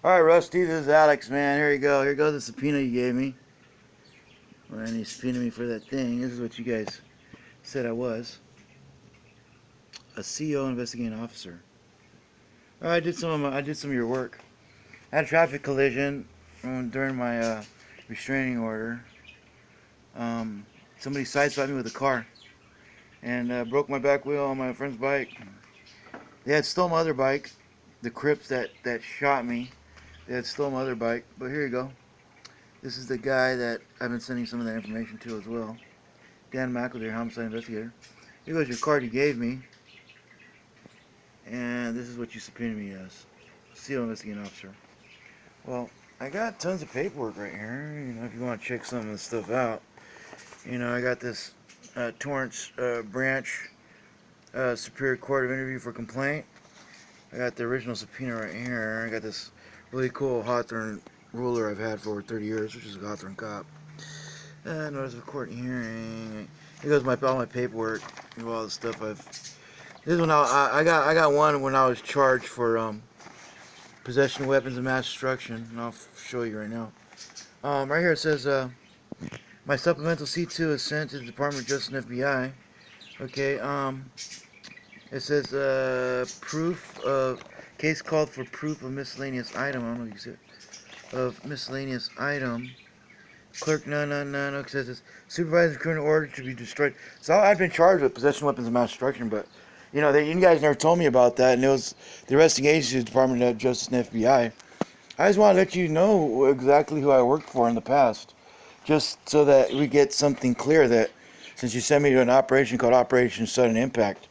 Alright, Rusty, this is Alex, man. Here you go. Here goes the subpoena you gave me. When you subpoenaed me for that thing, this is what you guys said I was. A CO investigating officer. I did some of your work. I had a traffic collision during my restraining order. Somebody sideswiped me with a car and broke my back wheel on my friend's bike. They had stole my other bike. The Crips that shot me, they had stole my other bike. But here you go. This is the guy that I've been sending some of that information to as well. Dan McElder, homicide investigator. Here goes your card you gave me. And this is what you subpoenaed me as. CO investigating officer. Well, I got tons of paperwork right here. You know, if you want to check some of this stuff out. You know, I got this Torrance Branch Superior Court of Interview for Complaint. I got the original subpoena right here. I got this really cool Hawthorne ruler I've had for over 30 years, which is a Hawthorne cop. Notice of court hearing. Here goes all my paperwork. All the stuff I've. This one I got one when I was charged for possession of weapons of mass destruction, and I'll show you right now. Right here it says my supplemental C2 is sent to the Department of Justice and FBI. Okay. It says proof of case called for proof of miscellaneous item. I don't know if you can see it. Of miscellaneous item. Clerk, no. It says it's supervisor criminal order to be destroyed. So I've been charged with possession of weapons of mass destruction, but you know, you guys never told me about that, and it was the arresting agency, the Department of Justice and FBI. I just want to let you know exactly who I worked for in the past, just so that we get something clear. That since you sent me to an operation called Operation Sudden Impact,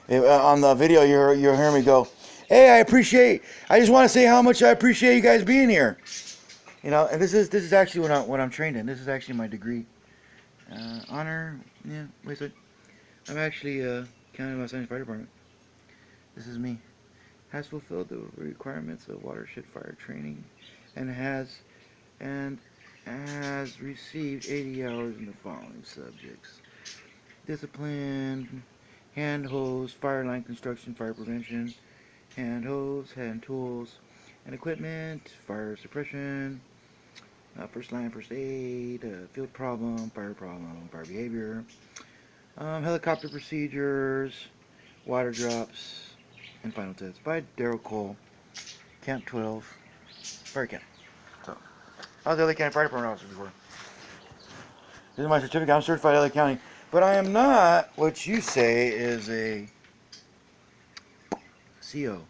on the video you're hearing me go, "Hey, I just want to say how much I appreciate you guys being here." You know, and this is actually what I'm trained in. This is actually my degree. Honor, yeah, wait a second. I'm actually County Los Angeles Fire Department. This is me. Has fulfilled the requirements of watershed fire training, and has received 80 hours in the following subjects: discipline, hand hose, fire line construction, fire prevention, hand hose, hand tools, and equipment, fire suppression, first line, first aid, field problem, fire behavior, helicopter procedures, water drops, and final test by Daryl Cole, Camp 12, Fire Camp. So, I was the LA County Fire Department officer before. This is my certificate. I'm certified LA County, but I am not what you say is a CO,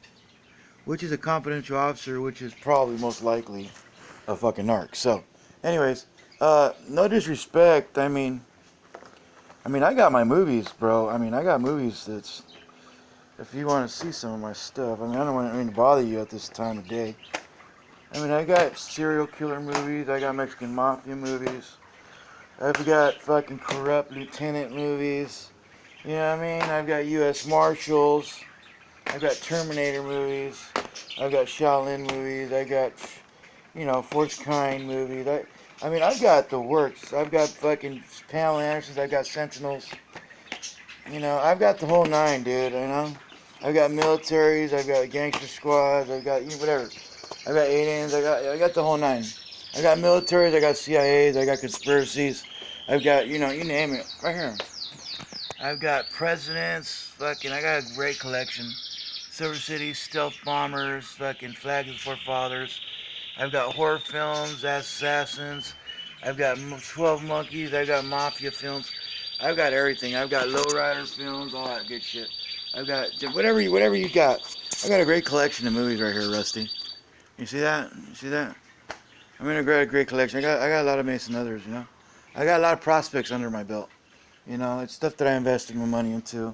which is a confidential officer, which is probably most likely a fucking narc. So, anyways, no disrespect. I mean, I got my movies, bro. I got movies that's. If you want to see some of my stuff, I don't want to bother you at this time of day. I got serial killer movies. I got Mexican mafia movies. I've got fucking corrupt lieutenant movies. You know what I mean? I've got U.S. Marshals. I've got Terminator movies. I've got Shaolin movies. I got, Fourth Kind movies. I've got the works. I've got fucking Pamela Andersons. I've got Sentinels. I've got the whole nine, dude, I've got militaries. I've got gangster squads. I've got, whatever. I've got aliens. I got the whole nine. I got militaries. I got CIAs. I got conspiracies. I've got, you name it. Right here. I've got presidents. I got a great collection. Silver City, stealth bombers, fucking flags of the forefathers. I've got horror films, assassins. I've got 12 Monkeys. I've got mafia films. I've got everything. I've got lowrider films, all that good shit. I've got whatever you got. I got a great collection of movies right here, Rusty. You see that? You see that? I'm in a great collection. I got a lot of Mason others, I got a lot of prospects under my belt. It's stuff that I invested my money into.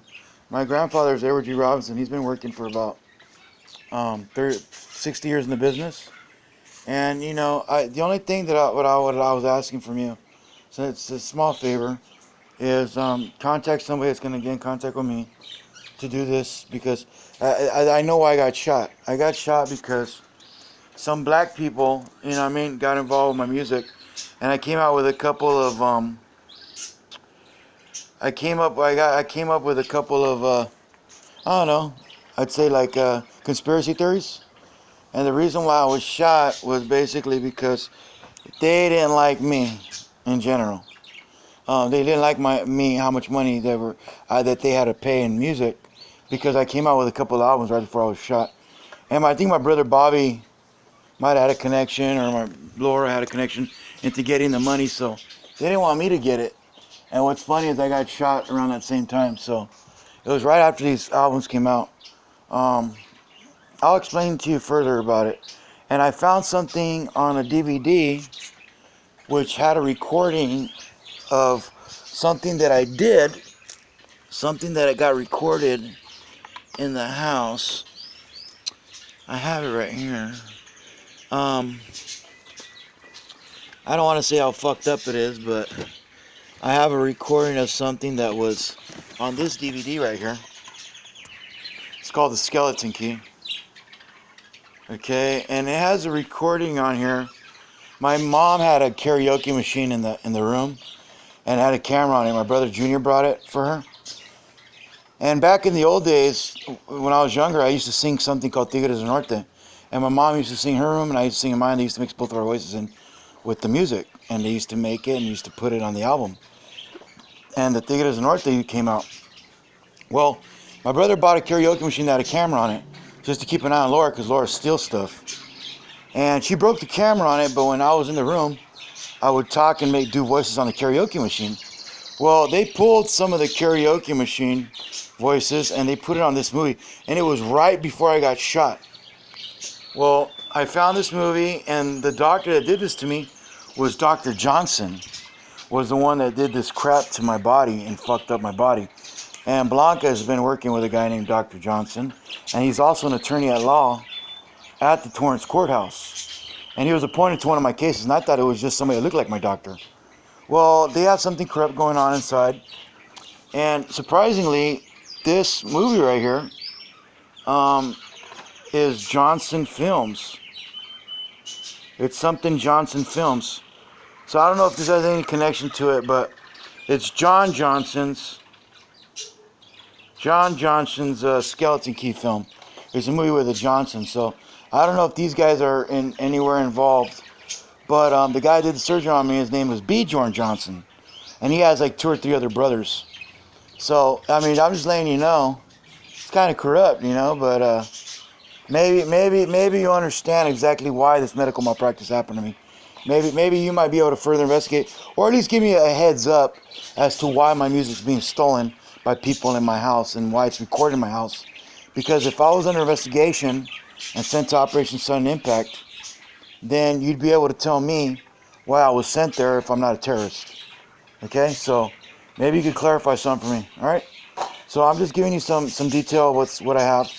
My grandfather's Edward G. Robinson. He's been working for about 60 years in the business. And the only thing that I was asking from you, so it's a small favor, is contact somebody that's going to get in contact with me to do this, because I know why I got shot. I got shot because some black people, got involved with my music, and I came out with a couple of I came up with a couple of I don't know, I'd say like conspiracy theories. And the reason why I was shot was basically because they didn't like me in general. They didn't like me, how much money that they had to pay in music, because I came out with a couple of albums right before I was shot. And I think my brother Bobby might have had a connection, or my Laura had a connection into getting the money, so they didn't want me to get it. And what's funny is I got shot around that same time, so it was right after these albums came out. I'll explain to you further about it. And I found something on a DVD which had a recording of something that I did, something that I got recorded in the house. I have it right here. I don't want to say how fucked up it is, but I have a recording of something that was on this DVD right here. It's called The Skeleton Key. Okay, and it has a recording on here. My mom had a karaoke machine in the room, and had a camera on it. My brother Junior brought it for her. And back in the old days, when I was younger, I used to sing something called Tigres del Norte. And my mom used to sing her room, and I used to sing in mine. They used to mix both of our voices in with the music. And they used to make it and used to put it on the album. And the Tigres del Norte came out. Well, my brother bought a karaoke machine that had a camera on it, just to keep an eye on Laura, because Laura steals stuff. And she broke the camera on it, but when I was in the room, I would talk and do voices on the karaoke machine. Well, they pulled some of the karaoke machine voices and they put it on this movie, and it was right before I got shot. Well, I found this movie, and the doctor that did this to me was Dr. Johnson, was the one that did this crap to my body and fucked up my body. And Blanca has been working with a guy named Dr. Johnson, and he's also an attorney at law at the Torrance Courthouse. And he was appointed to one of my cases, and I thought it was just somebody that looked like my doctor. Well, they have something corrupt going on inside. And surprisingly, this movie right here is Johnson Films. It's something Johnson Films. So I don't know if this has any connection to it, but it's John Johnson's Skeleton Key film. It's a movie with a Johnson. So I don't know if these guys are anywhere involved. But the guy that did the surgery on me, his name was B. Jordan Johnson. And he has like 2 or 3 other brothers. So, I mean, I'm just letting you know. It's kind of corrupt, you know, but maybe you understand exactly why this medical malpractice happened to me. Maybe you might be able to further investigate, or at least give me a heads up as to why my music's being stolen by people in my house and why it's recorded in my house. Because if I was under investigation and sent to Operation Sudden Impact, then you'd be able to tell me why I was sent there if I'm not a terrorist. Okay, so maybe you could clarify something for me. All right. So I'm just giving you some detail of what I have,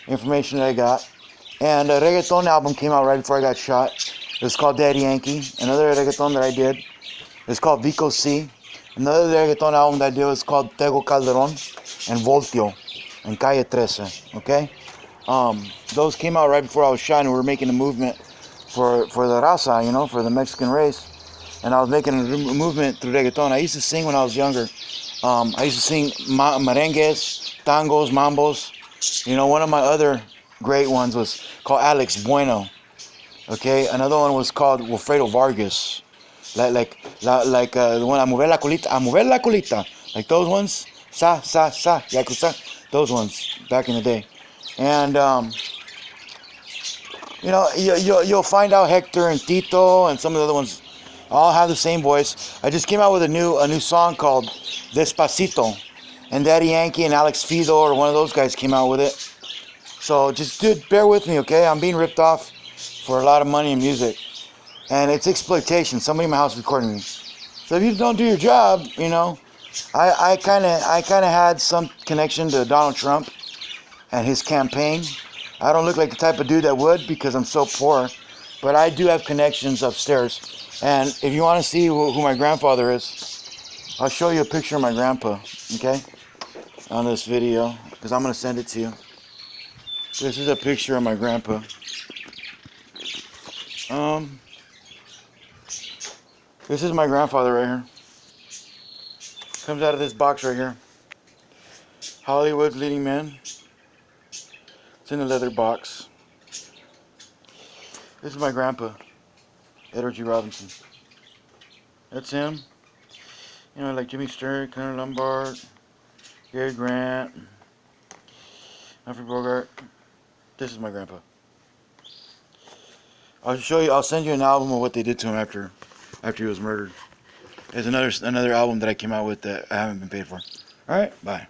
information that I got. And a reggaeton album came out right before I got shot. It was called Daddy Yankee. Another reggaeton that I did is called Vico C. Another reggaeton album that I did was called Tego Calderon and Voltio and Calle 13. Okay. Those came out right before I was shot, and we were making a movement for the raza, you know, for the Mexican race. And I was making a movement through reggaeton. I used to sing when I was younger. I used to sing merengues, tangos, mambos. You know, one of my other great ones was called Alex Bueno. Okay, another one was called Wilfredo Vargas. Like the one, a mover la colita. Like those ones, sa, yakuza. Those ones, back in the day. And, you know, you'll find out Hector and Tito and some of the other ones all have the same voice. I just came out with a new song called Despacito, and Daddy Yankee and Alex Fido or one of those guys came out with it. So just bear with me, okay? I'm being ripped off for a lot of money in music, and it's exploitation. Somebody in my house recording me. So if you don't do your job, you know, I kind of had some connection to Donald Trump and his campaign. I don't look like the type of dude that would, because I'm so poor, but I do have connections upstairs. And if you want to see who my grandfather is, I'll show you a picture of my grandpa, okay, on this video, because I'm going to send it to you. This is a picture of my grandpa. This is my grandfather right here. Comes out of this box right here. Hollywood's Leading Men. It's in a leather box. This is my grandpa, Edward G. Robinson. That's him. You know, like Jimmy Stewart, Connor Lombard, Gary Grant, Humphrey Bogart. This is my grandpa. I'll show you. I'll send you an album of what they did to him after he was murdered. There's another album that I came out with that I haven't been paid for. All right, bye.